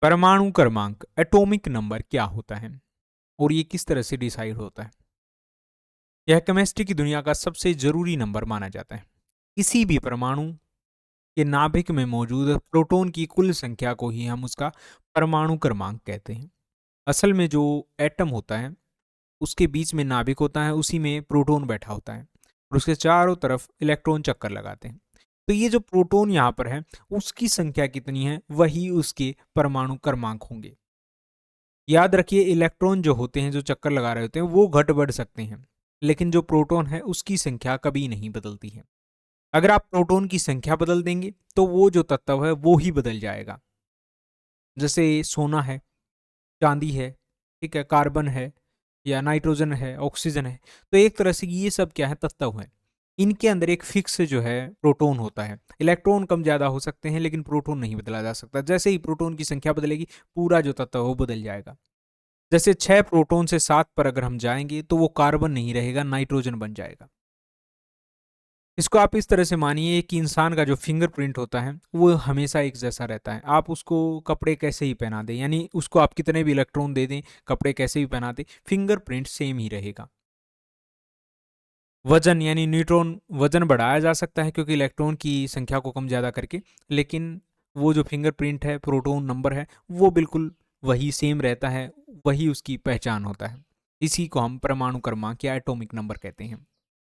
परमाणु क्रमांक atomic number क्या होता है और ये किस तरह से डिसाइड होता है? यह केमिस्ट्री की दुनिया का सबसे जरूरी नंबर माना जाता है। किसी भी परमाणु के नाभिक में मौजूद प्रोटॉन की कुल संख्या को ही हम उसका परमाणु क्रमांक कहते हैं। असल में जो एटम होता है उसके बीच में नाभिक होता है, उसी में प्रोटॉन बैठा होता है और उसके चारों तरफ इलेक्ट्रॉन चक्कर लगाते हैं। तो ये जो प्रोटॉन यहाँ पर है उसकी संख्या कितनी है वही उसके परमाणु क्रमांक होंगे। याद रखिए, इलेक्ट्रॉन जो होते हैं जो चक्कर लगा रहे होते हैं वो घट बढ़ सकते हैं, लेकिन जो प्रोटॉन है उसकी संख्या कभी नहीं बदलती है। अगर आप प्रोटॉन की संख्या बदल देंगे तो वो जो तत्व है वो ही बदल जाएगा। जैसे सोना है, चांदी है, ठीक है, कार्बन है या नाइट्रोजन है, ऑक्सीजन है। तो एक तरह से ये सब क्या है, तत्व है। इनके अंदर एक फिक्स जो है प्रोटॉन होता है। इलेक्ट्रॉन कम ज्यादा हो सकते हैं लेकिन प्रोटॉन नहीं बदला जा सकता। जैसे ही प्रोटॉन की संख्या बदलेगी पूरा जो तत्व है वो बदल जाएगा। जैसे 6 प्रोटॉन से 7 पर अगर हम जाएंगे तो वो कार्बन नहीं रहेगा, नाइट्रोजन बन जाएगा। इसको आप इस तरह से मानिए कि इंसान का जो फिंगरप्रिंट होता है वो हमेशा एक जैसा रहता है। आप उसको कपड़े कैसे ही पहना दें, यानी उसको आप कितने भी इलेक्ट्रॉन दे दें, कपड़े कैसे भी पहना दें, फिंगरप्रिंट सेम ही रहेगा। वजन यानी न्यूट्रॉन वजन बढ़ाया जा सकता है क्योंकि इलेक्ट्रॉन की संख्या को कम ज़्यादा करके, लेकिन वो जो फिंगरप्रिंट है, प्रोटॉन नंबर है, वो बिल्कुल वही सेम रहता है, वही उसकी पहचान होता है। इसी को हम परमाणु क्रमांक या एटॉमिक नंबर कहते हैं।